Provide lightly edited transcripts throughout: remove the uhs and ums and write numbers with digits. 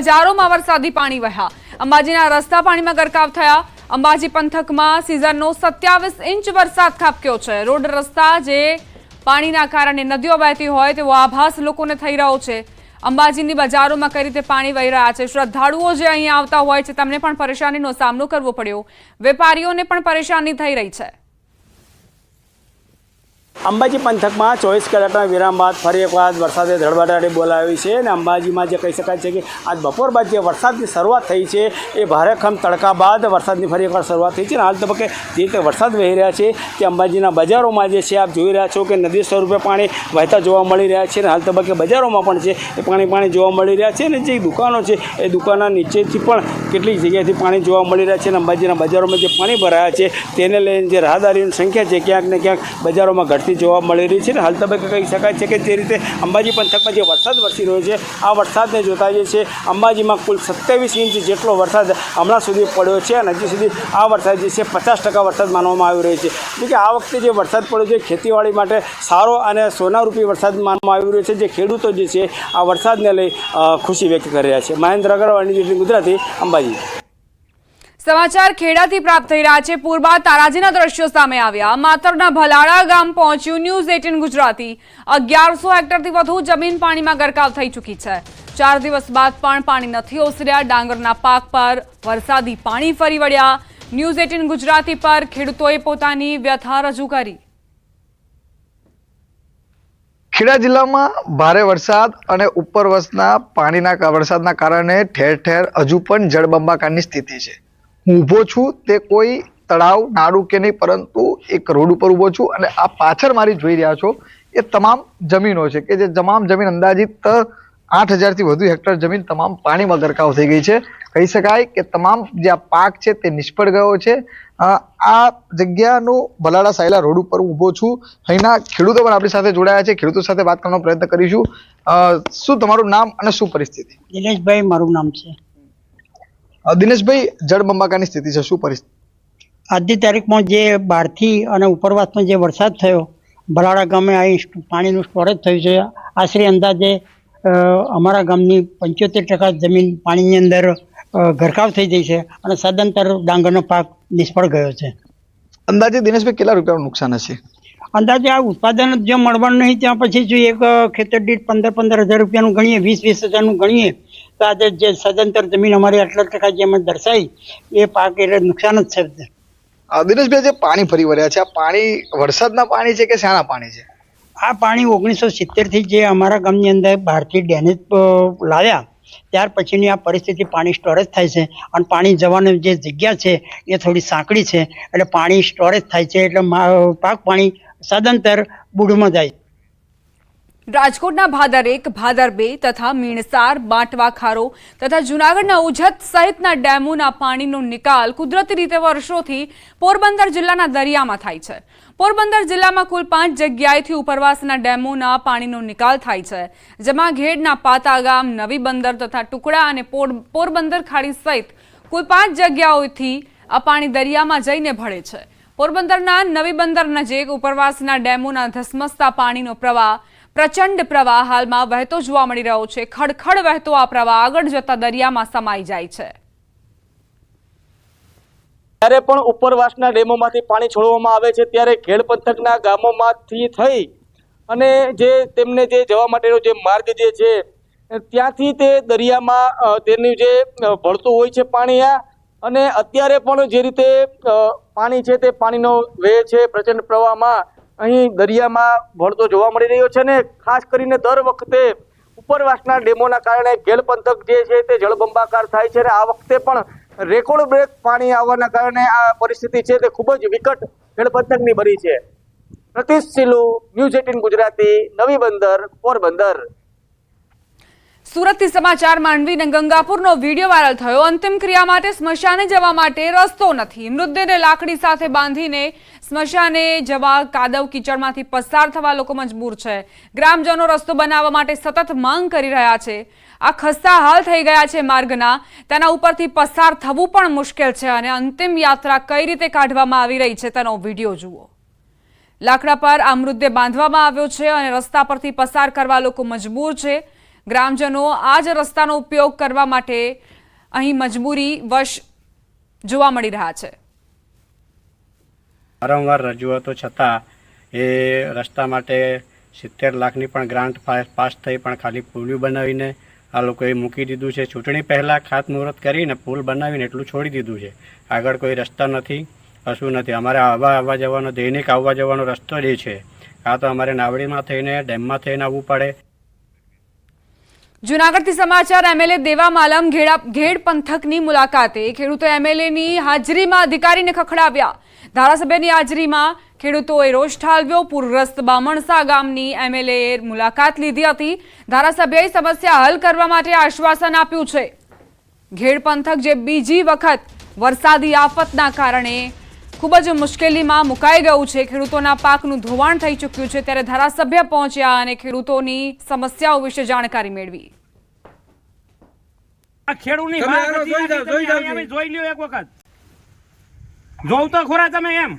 બજારોમાં વરસાદી પાણી વહ્યા। અંબાજીના રસ્તા પાણીમાં ગરકાવ થયા। અંબાજી પંથકમાં સિઝનનો 27 ઇંચ વરસાદ ખાબક્યો છે। રોડ રસ્તા જે પાણીના કારણે નદીઓ વહેતી હોય તેવો આભાસ લોકોને થઈ રહ્યો છે। અંબાજીની બજારોમાં કઈ રીતે પાણી વહી રહ્યા છે, શ્રદ્ધાળુઓ જે અહીં આવતા હોય છે તેમને પણ પરેશાનીનો સામનો કરવો પડ્યો, વેપારીઓને પણ પરેશાની થઈ રહી છે। અંબાજી પંથકમાં 24 કલાકના વિરામ બાદ ફરી એકવાર વરસાદે ધડબડાટી બોલાવી છે અને અંબાજીમાં જે કહી શકાય છે કે આજ બપોર બાદ જે વરસાદની શરૂઆત થઈ છે એ ભારેખમ તડકા બાદ વરસાદની ફરી એકવાર શરૂઆત થઈ છે અને હાલ તબક્કે જે રીતે વરસાદ વહી રહ્યા છે તે અંબાજીના બજારોમાં જે છે આપ જોઈ રહ્યા છો કે નદી સ્વરૂપે પાણી વહેતા જોવા મળી રહ્યા છે અને હાલ તબક્કે બજારોમાં પણ છે એ પાણી જોવા મળી રહ્યા છે અને જે દુકાનો છે એ દુકાનના નીચેથી પણ કેટલીક જગ્યાએથી પાણી જોવા મળી રહ્યા છે અને અંબાજીના બજારોમાં જે પાણી ભરાયા છે તેને લઈને જે રાહદારીઓની સંખ્યા છે ક્યાંક ને ક્યાંક બજારોમાં ઘટતી જોવા મળી રહી છે અને હાલ તબક્કે કહી શકાય છે કે જે રીતે અંબાજી પંથકમાં જે વરસાદ વરસી રહ્યો છે આ વરસાદને જોતા જે છે અંબાજીમાં કુલ 27 ઇંચ જેટલો વરસાદ હમણાં સુધી પડ્યો છે અને હજી સુધી આ વરસાદ જે છે 50% વરસાદ માનવામાં આવી રહ્યો છે। એટલે કે આ વખતે જે વરસાદ પડ્યો છે ખેતીવાડી માટે સારો અને સોનારૂપી વરસાદ માનવામાં આવી રહ્યો છે। જે ખેડૂતો જે છે આ વરસાદને લઈ ખુશી વ્યક્ત કરી રહ્યા છે। મહેન્દ્ર અગ્રવાલ, ગુજરાતી, અંબાજી। સમાચાર ખેડાથી પ્રાપ્ત થઈ રહ્યા છે। પૂર્વમાં તારાજીના દ્રશ્યો સામે આવ્યા। માતરના ભલાડા ગામ પહોંચ્યું ન્યૂઝ 18 ગુજરાતી। 1100 હેક્ટરથી વધુ જમીન પાણીમાં ગરકાવ થઈ ચૂકી છે। 4 દિવસ બાદ પણ પાણી નથી ઓસર્યા। ડાંગરના પાક પર વરસાદી પાણી ફરી વળ્યા। ન્યૂઝ 18 ગુજરાતી પર ખેડૂતોએ પોતાની વ્યથા રજૂ કરી। ખેડા જિલ્લામાં ભારે વરસાદ અને ઉપરવસના પાણીના વરસાદના કારણે ઠેર ઠેર હજુ પણ જળબંબાકારની સ્થિતિ છે। હું ઊભો છું તે કોઈ તળાવ, નાળું કે નહીં, પરંતુ એક રોડ ઉપર ઊભો છું અને આ પાછળ મારી જોઈ રહ્યા છો એ તમામ જમીનો છે કે જે તમામ જમીન અંદાજિત 8000થી વધુ હેક્ટર જમીન તમામ પાણીમાં ગરકાવ થઈ ગઈ છે। કહી શકાય કે તમામ જે આ પાક છે તે નિષ્ફળ ગયો છે। આ જગ્યાનો ભલાડા સાયલા રોડ ઉપર ઊભો છું। અહીંના ખેડૂતો પણ આપણી સાથે જોડાયા છે। ખેડૂતો સાથે વાત કરવાનો પ્રયત્ન કરીશું। શું તમારું નામ અને શું પરિસ્થિતિ? દિનેશભાઈ મારું નામ છે। દિનેશભાઈ, જળબંબાકારની સ્થિતિ છે, શું પરિસ્થિતિ? આજની તારીખમાં જે બહારથી અને ઉપરવાસનો જે વરસાદ થયો, ભલાડા ગામે અહીં પાણીનું સ્ટોરેજ થયું છે। આશરે અંદાજે અમારા ગામની 75% જમીન પાણીની અંદર ગરકાવ થઈ ગઈ છે અને સદંતર ડાંગરનો પાક નિષ્ફળ ગયો છે। અંદાજે દિનેશભાઈ કેટલા રૂપિયાનું નુકસાન હશે? અંદાજે આ ઉત્પાદન જે મળવાનું નહીં ત્યાં પછી જો એક ખેતર દીઠ 15,000 રૂપિયાનું ગણીએ, 20,000 ગણીએ તો આજે જે સદંતર જમીન અમારી આટલા ટકા જે અમે દર્શાવી એ પાક એટલે નુકસાન જ છે। દિનેશભાઈ, જે પાણી ફરી વળ્યા છે, આ પાણી વરસાદના પાણી છે કે શાના પાણી છે? આ પાણી 1970થી જે અમારા ગામની અંદર બહારથી ડેનેજ લાવ્યા ત્યાર પછીની આ પરિસ્થિતિ પાણી સ્ટોરેજ થાય છે અને પાણી જવાની જે જગ્યા છે એ થોડી સાંકડી છે એટલે પાણી સ્ટોરેજ થાય છે એટલે પાક પાણી સદંતર બુડમાં જાય। રાજકોટના ભાદર 1, ભાદર 2 તથા મીણસાર, બાંટવા ખારો તથા જૂનાગઢના ઉજ્જત સહિતના ડેમોના પાણીનો નિકાલ કુદરતી રીતે વર્ષોથી પોરબંદર જિલ્લાના દરિયામાં થાય છે। પોરબંદર જિલ્લામાં કુલ 5 જગ્યાએથી ઉપરવાસના ડેમોના પાણીનો નિકાલ થાય છે, જેમાં ઘેડના પાતા ગામ, નવી બંદર તથા ટુકડા અને પોરબંદર ખાડી સહિત કુલ 5 જગ્યાઓથી આ પાણી દરિયામાં જઈને ભળે છે। પોરબંદરના નવી બંદર નજીક ઉપરવાસના ડેમોના ધસમસતા પાણીનો પ્રચંડ પ્રવાહ હાલમાં વહેતો જોવા મળી રહ્યો છે। ખડખડ વહેતો આ પ્રવાહ આગળ જતા દરિયામાં સમાઈ જાય છે। ત્યારે પણ ઉપરવાસના ડેમોમાંથી પાણી છોડવામાં આવે છે ત્યારે ખેડ પંથકના ગામોમાંથી થઈ અને જે તેમને જે જવા માટેનો જે માર્ગ જે છે ત્યાંથી તે દરિયામાં તેનું જે ભળતું હોય છે પાણી અને અત્યારે પણ જે રીતે પાણી છે તે પાણીનો વેગ છે પ્રચંડ પ્રવાહમાં અહીં દરિયામાં ભળતો જોવા મળી રહ્યો છે ને ખાસ કરીને દર વખતે ઉપરવાસના ડેમોના કારણે ખેડ પંથક જે છે તે જળબંબાકાર થાય છે અને આ વખતે પણ રેકોર્ડ બ્રેક પાણી આવવાના કારણે આ પરિસ્થિતિ છે તે ખૂબ જ વિકટ ખેડ પંથકની બની છે। પ્રતિશ સિલુ, ન્યૂઝ 18 ગુજરાતી, નવી બંદર, પોરબંદર। સુરતથી સમાચાર માંડવીને ગંગાપુરનો વિડીયો વાયરલ થયો। અંતિમ ક્રિયા માટે સ્મશાને જવા માટે રસ્તો નથી। મૃતદેહને લાકડી સાથે બાંધીને સ્મશાને જવા કાદવ કીચડમાંથી પસાર થવા લોકો મજબૂર છે। ગ્રામજનો રસ્તો બનાવવા માટે સતત માંગ કરી રહ્યા છે। આ ખસ્તા હાલ થઈ ગયા છે માર્ગના, તેના ઉપરથી પસાર થવું પણ મુશ્કેલ છે અને અંતિમ યાત્રા કઈ રીતે કાઢવામાં આવી રહી છે તેનો વિડીયો જુઓ। લાકડા પર આ મૃતદેહ બાંધવામાં આવ્યો છે અને રસ્તા પરથી પસાર કરવા લોકો મજબૂર છે। ગ્રામજનો આ જ રસ્તાનો ઉપયોગ કરવા માટે અહીં મજબૂરી વશ જોવા મળી રહ્યા છે. વારંવાર રજૂઆતો છતાં એ રસ્તા માટે 70 લાખની પણ ગ્રાન્ટ પાસ થઈ, પણ ખાલી પુલ બનાવીને આ લોકોએ મૂકી દીધું છે. ચૂંટણી પહેલાં ખાતમુહૂર્ત કરીને પુલ બનાવીને એટલું છોડી દીધું છે. આગળ કોઈ રસ્તા નથી, કશું નથી. અમારે આવવા જવાનો દૈનિક આવવા જવાનો રસ્તો જ છે. કાં તો અમારે નાવડીમાં થઈને ડેમમાં થઈને આવવું પડે. જૂનાગઢથી સમાચાર. એમએલએ દેવા માલમ ઘેડ પંથકની મુલાકાતે. ખેડૂતો એમએલએની હાજરીમાં અધિકારીને ખખડાવ્યા. ધારાસભ્યની હાજરીમાં ખેડૂતોએ રોષ ઠાલવ્યો. પૂરગ્રસ્ત બામણસા ગામની એમએલએએ મુલાકાત લીધી હતી. ધારાસભ્યએ સમસ્યા હલ કરવા માટે આશ્વાસન આપ્યું છે. ઘેડ પંથક જે બીજી વખત વરસાદી આફતના કારણે ખૂબ જ મુશ્કેલીમાં મુકાઈ ગયું છે. ખેડૂતોના પાકનું ધોવાણ થઈ ચૂક્યું છે. ત્યારે ધારાસભ્ય પહોંચ્યા અને ખેડૂતોની સમસ્યાઓ વિશે જાણકારી મેળવી. ખેડૂતની જોઈ લ્યો એક વખત. જોવ તો ખોરા તમે એમ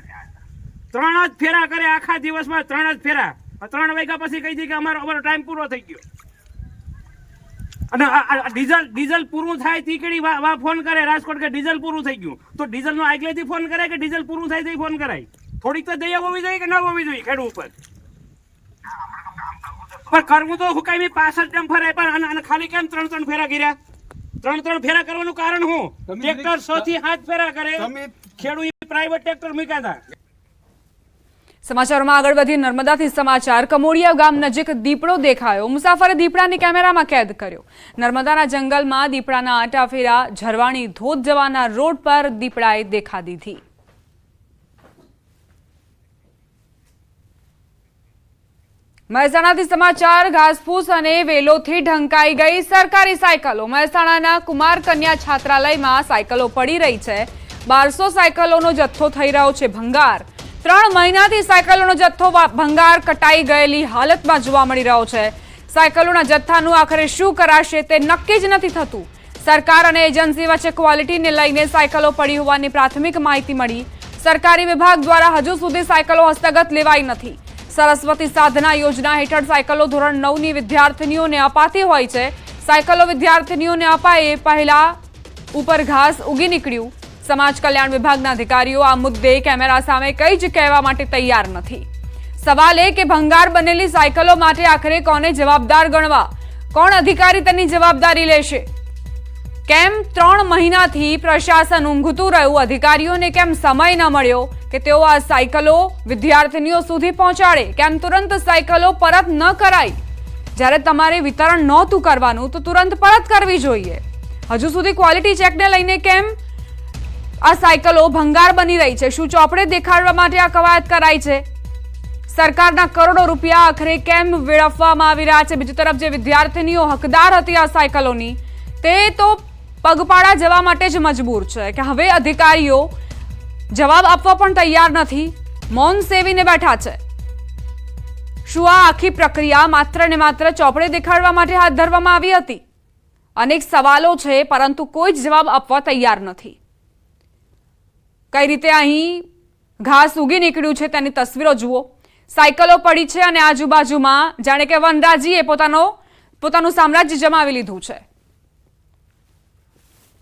3 જ ફેરા કરે આખા દિવસમાં, 3 જ ફેરા. 3 વાગ્યા પછી કહી દી કે અમારો ટાઈમ પૂરો થઈ ગયો. અને ડીઝલ પૂરું થાય તીકડી ફોન કરે રાજકોટ કે ડીઝલ પૂરું થઈ ગયું. તો ડીઝલ નો આગલેથી ફોન કરાય કે ડીઝલ પૂરું થાય તો ફોન કરાય? થોડીક તો દયા હોવી જોઈએ કે ના હોવી જોઈએ ખેડૂત ઉપર? પણ કરવું તો હુકાઈ 65 ટેમ ફરાય, પણ અને ખાલી કેમ 3 ફેરા કર્યા? 3 ફેરા કરવાનું કારણ શું? ટ્રેક્ટર 6 થી 7 ફેરા કરે. ખેડૂત પ્રાઇવેટ ટ્રેક્ટર મૂક્યા હતા. સમાચારોમાં આગળ વધી નર્મદાથી સમાચાર. કમોડિયા ગામ નજીક દીપડો દેખાયો. મુસાફરે દીપડાને કેમેરામાં કેદ કર્યો. નર્મદાના જંગલમાં દીપડાના આટાફેરા. ઝરવાણી ધોધ જવાના રોડ પર દીપડાએ દેખા દીધી. મહેસાણાથી સમાચાર. ઘાસફૂસ અને વેલોથી ઢંકાઈ ગઈ સરકારી સાયકલો. મહેસાણાના કુમાર કન્યા છાત્રાલયમાં સાયકલો પડી રહી છે. 1200 સાયકલોનો જથ્થો થઈ રહ્યો છે ભંગાર. 3 મહિનાથી સાયકલોનો જથ્થો ભંગાર કટાઈ ગયેલી હાલતમાં જોવા મળી રહ્યો છે. સાયકલોના જથ્થાનું આખરે શું કરાશે તે નક્કી જ નથી થતું. સરકાર અને એજન્સી વચ્ચે ક્વોલિટીને લઈને સાયકલો પડી હોવાની પ્રાથમિક માહિતી મળી. સરકારી વિભાગ દ્વારા હજુ સુધી સાયકલો હસ્તગત લેવાઈ નથી. સરસ્વતી સાધના યોજના હેઠળ સાયકલો ધોરણ 9ની વિદ્યાર્થીનીઓને અપાતી હોય છે. સાયકલો વિદ્યાર્થીનીઓને અપાય એ પહેલા ઉપર ઘાસ ઉગી નીકળ્યું. સમાજ કલ્યાણ વિભાગના અધિકારીઓ આ મુદ્દે કેમેરા સામે કંઈ જ કહેવા માટે તૈયાર નથી. સવાલ એ કે ભંગાર બનેલી સાયકલો માટે આખરે કોને જવાબદાર ગણવા? કોણ અધિકારી તેની જવાબદારી લેશે? કેમ 3 મહિનાથી પ્રશાસન ઊંઘતું રહ્યું? અધિકારીઓને કેમ સમય ન મળ્યો કે તેઓ આ સાયકલો વિદ્યાર્થીનીઓ સુધી પહોંચાડે? કેમ તુરંત સાયકલો પરત ન કરાઈ? જ્યારે તમારે વિતરણ નહોતું કરવાનું તો તુરંત પરત કરવી જોઈએ. હજુ સુધી ક્વોલિટી ચેકને લઈને કેમ આ સાયકલો ભંગાર બની રહી છે? શું ચોપડે દેખાડવા માટે આ કવાયત કરાઈ છે? સરકારના કરોડો રૂપિયા આખરે કેમ વેડફવામાં આવી રહ્યા છે? બીજી તરફ જે વિદ્યાર્થીનીઓ હકદાર હતી આ સાયકલોની તે તો પગપાળા જવા માટે જ મજબૂર છે કે હવે અધિકારીઓ જવાબ આપવા પણ તૈયાર નથી. મૌન સેવીને બેઠા છે. શું આ આખી પ્રક્રિયા માત્ર ને માત્ર ચોપડે દેખાડવા માટે હાથ ધરવામાં આવી હતી? અનેક સવાલો છે, પરંતુ કોઈ જ જવાબ આપવા તૈયાર નથી. કઈ રીતે અહીં ઘાસ ઉગી નીકળ્યું છે તેની તસવીરો જુઓ. સાયકલો પડી છે અને આજુબાજુમાં જાણે કે વનરાજીએ પોતાનું સામ્રાજ્ય જમાવી લીધું છે.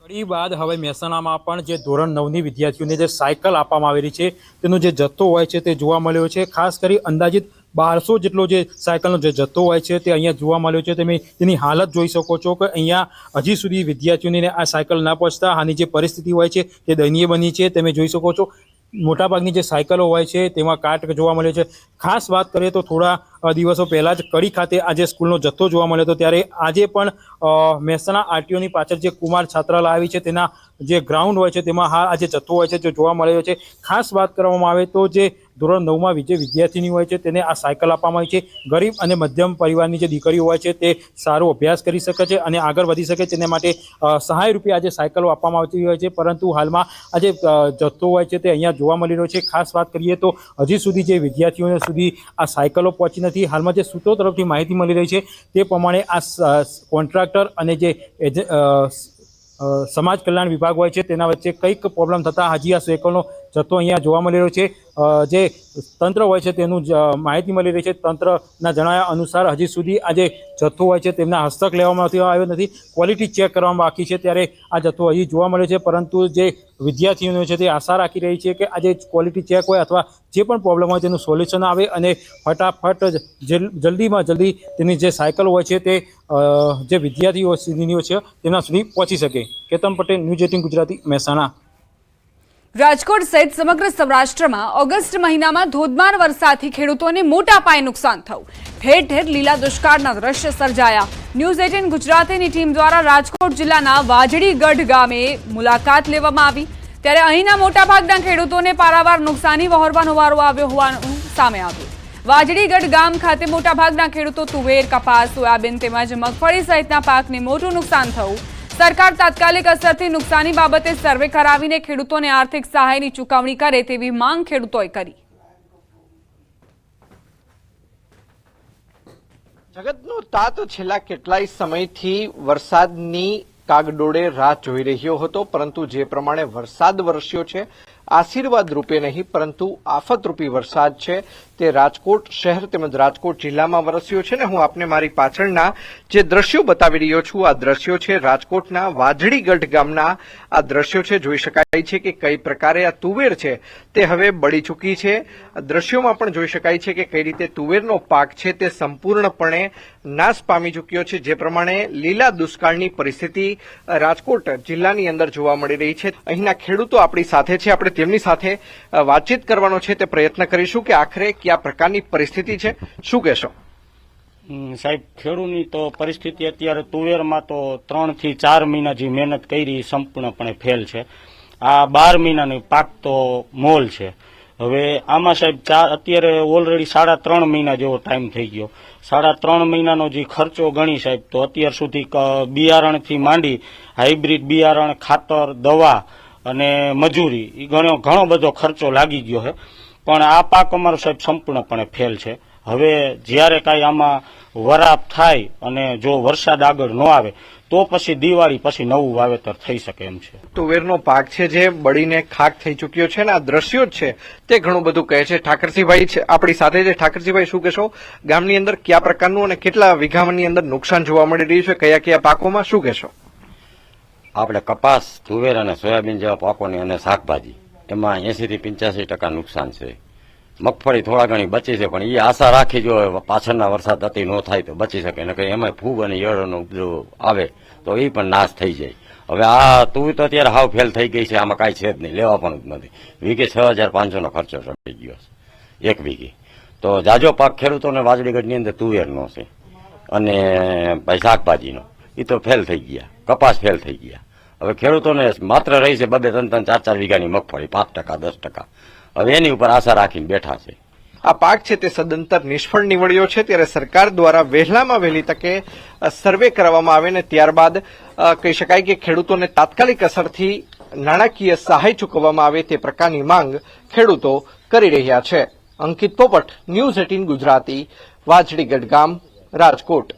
કડી બાદ હવે મહેસાણામાં પણ જે ધોરણ 9ની વિદ્યાર્થીઓને જે સાયકલ આપવામાં આવેલી છે તેનો જે જથ્થો હોય છે તે જોવા મળ્યો છે. ખાસ કરી અંદાજિત 1200 જેટલો જે સાયકલનો જે જથ્થો હોય છે તે અહીંયા જોવા મળ્યો છે. તમે તેની હાલત જોઈ શકો છો કે અહીંયા હજી સુધી વિદ્યાર્થીઓને આ સાયકલ ના પહોંચતા આની જે પરિસ્થિતિ હોય છે તે દયનીય બની છે. તમે જોઈ શકો છો મોટાભાગની જે સાયકલો હોય છે તેમાં કાટ જોવા મળ્યો છે. ખાસ વાત કરીએ તો થોડા દિવસો પહેલાં જ કડી ખાતે આજે સ્કૂલનો જથ્થો જોવા મળ્યો હતો, ત્યારે આજે પણ મહેસાણા આરટીઓની પાછળ જે કુમાર છાત્રાલય આવી છે તેના જે ગ્રાઉન્ડ હોય છે તેમાં હાલ આજે જથ્થો હોય છે જે જોવા મળ્યો છે. ખાસ વાત કરવામાં આવે તો જે ધોરણ 9માં જે વિદ્યાર્થીની હોય છે તેને આ સાયકલ આપવામાં આવી છે. ગરીબ અને મધ્યમ પરિવારની જે દીકરીઓ હોય છે તે સારો અભ્યાસ કરી શકે છે અને આગળ વધી શકે છે. તેને માટે સહાય રૂપે આજે સાયકલો આપવામાં આવતી હોય છે, પરંતુ હાલમાં આજે જથ્થો હોય છે તે અહીંયા જોવા મળી રહ્યો છે. ખાસ વાત કરીએ તો હજી સુધી જે વિદ્યાર્થીઓ સુધી આ સાયકલો પહોંચી નથી. હાલમાં જે સૂત્રો તરફથી માહિતી મળી રહી છે તે પ્રમાણે આ કોન્ટ્રાક્ટર અને જે સમાજ કલ્યાણ વિભાગ હોય છે તેના વચ્ચે કંઈક પ્રોબ્લેમ થતાં હજી આ સાયકલનો જથ્થો અહીંયા જોવા મળી રહ્યો છે. જે તંત્ર હોય છે તેનું માહિતી મળી રહી છે. તંત્રના જણાવ્યા અનુસાર હજી સુધી આ જે જથ્થો હોય છે તેમના હસ્તક લેવામાં આવ્યો નથી. ક્વોલિટી ચેક કરવામાં બાકી છે, ત્યારે આ જથ્થો હજી જોવા મળે છે. પરંતુ જે વિદ્યાર્થીઓ છે તે આશા રાખી રહી છે કે આ જે ક્વોલિટી ચેક હોય અથવા જે પણ પ્રોબ્લેમ હોય તેનું સોલ્યુશન આવે અને ફટાફટ જલ્દીમાં જલ્દી તેની જે સાયકલ હોય છે તે જે વિદ્યાર્થીઓ છે તેમના સુધી પહોંચી શકે. કેતન પટેલ, ન્યૂઝ 18 ગુજરાતી, મહેસાણા. રાજકોટ સહિત સમગ્ર સૌરાષ્ટ્રમાં ઓગસ્ટ મહિનામાં ધોધમાર વરસાદથી ખેડૂતોને મોટા પાયે નુકસાન થયું. ઠેર ઠેર લીલા દુષ્કાળના દ્રશ્ય સર્જાયા. ન્યૂઝ 18 ગુજરાતીની ટીમ દ્વારા રાજકોટ જિલ્લાના વાજડીગઢ ગામે મુલાકાત લેવામાં આવી, ત્યારે અહીંના મોટાભાગના ખેડૂતોને પારાવાર નુકસાની વહોરવાનો વારો આવ્યો હોવાનું સામે આવ્યું. વાજડીગઢ ગામ ખાતે મોટાભાગના ખેડૂતો તુવેર, કપાસ, સોયાબીન તેમજ મગફળી સહિતના પાકને મોટું નુકસાન થયું. સરકાર તાત્કાલિક અસરથી નુકસાની બાબતે સર્વે કરાવીને ખેડૂતોને આર્થિક સહાયની ચૂકવણી કરે તેવી માંગ ખેડૂતોએ કરી. જગતનો તાત છેલ્લા કેટલાય સમયથી વરસાદની કાગડોળે રાહ જોઈ રહ્યો હતો, પરંતુ જે પ્રમાણે વરસાદ વરસ્યો છે, આશીર્વાદ રૂપે નહીં પરંતુ આફતરૂપી વરસાદ છે તે રાજકોટ શહેર તેમજ રાજકોટ જિલ્લામાં વરસ્યો છે. ને હું આપને મારી પાછળના જે દ્રશ્યો બતાવી રહ્યો છું, આ દ્રશ્યો છે રાજકોટના વાજડીગઢ ગામના. આ દ્રશ્યો છે, જોઈ શકાય છે કે કઈ પ્રકારે આ તુવેર છે તે હવે બળી ચૂકી છે. દ્રશ્યોમાં પણ જોઈ શકાય છે કે કઈ રીતે તુવેરનો પાક છે તે સંપૂર્ણપણે નાશ પામી ચૂક્યો છે. જે પ્રમાણે લીલા દુષ્કાળની પરિસ્થિતિ રાજકોટ જિલ્લાની અંદર જોવા મળી રહી છે. અહીંના ખેડૂતો આપણી સાથે છે, આપણે તેમની સાથે વાતચીત કરવાનો છે તે પ્રયત્ન કરીશું કે આખરે કયા પ્રકારની પરિસ્થિતિ છે. શું કહેશો? સાહેબ, ખેડૂતની તો પરિસ્થિતિ અત્યારે તુવેરમાં તો 3 થી 4 મહિના જે મહેનત કરી સંપૂર્ણપણે ફેલ છે. આ 12 મહિનાની પાક તો મોલ છે. હવે આમાં સાહેબ અત્યારે ઓલરેડી 3.5 મહિના જેવો ટાઈમ થઈ ગયો. 3.5 મહિનાનો જે ખર્ચો ગણી સાહેબ, તો અત્યાર સુધી બિયારણથી માંડી હાઇબ્રિડ બિયારણ, ખાતર, દવા અને મજૂરી એ ઘણો બધો ખર્ચો લાગી ગયો છે. પણ આ પાક અમારો સાહેબ સંપૂર્ણપણે ફેલ છે. હવે જ્યારે કાંઈ આમાં વરાપ થાય અને જો વરસાદ આગળ ન આવે તો પછી દિવાળી પછી નવું વાવેતર થઈ શકે એમ છે. તુવેરનો પાક છે જે બળીને ખાક થઈ ચૂક્યો છે, ને આ દ્રશ્યો જ છે તે ઘણું બધું કહે છે. ઠાકરસિંહભાઈ છે આપણી સાથે છે. ઠાકરસિંહભાઈ, શું કહેશો? ગામની અંદર કયા પ્રકારનું અને કેટલા વીઘાની અંદર નુકસાન જોવા મળી રહ્યું છે? કયા કયા પાકોમાં શું કહેશો? આપણે કપાસ, તુવેર અને સોયાબીન જેવા પાકોની અને શાકભાજી એમાં 80 થી 85% નુકસાન છે. મગફળી થોડા ઘણી બચી છે, પણ એ આશા રાખી જો પાછળના વરસાદ અતિ ન થાય તો બચી શકે, ને કંઈ એમાં ફૂગ અને ઈયળનો ઉપદ્રવ આવે તો એ પણ નાશ થઈ જાય. હવે આ તુવેર તો અત્યારે હાવ ફેલ થઈ ગઈ છે, આમાં કાંઈ છે જ નહીં, લેવા પણ જ નથી. વીઘે 6500 ખર્ચો થઈ ગયો છે એક વીઘે. તો જાજો પાક ખેડૂતોને વાજડીગઢની અંદર તુવેરનો છે અને ભાઈ શાકભાજીનો એ તો ફેલ થઈ ગયા. કપાસ ફેલ થઈ ગયા. હવે ખેડૂતોને માત્ર રહી છે 2-3, 4 વીઘાની મગફળી, 5%, 10%. હવે એની ઉપર આશા રાખીને બેઠા છે. આ પાક છે તે સદંતર નિષ્ફળ નીવડ્યો છે, ત્યારે સરકાર દ્વારા વહેલામાં વહેલી તકે સર્વે કરવામાં આવે ને ત્યારબાદ કહી શકાય કે ખેડૂતોને તાત્કાલિક અસરથી નાણાકીય સહાય ચૂકવવામાં આવે તે પ્રકારની માંગ ખેડૂતો કરી રહ્યા છે. અંકિત પોપટ, ન્યૂઝ 18 ગુજરાતી, વાજડીગઢ ગામ, રાજકોટ.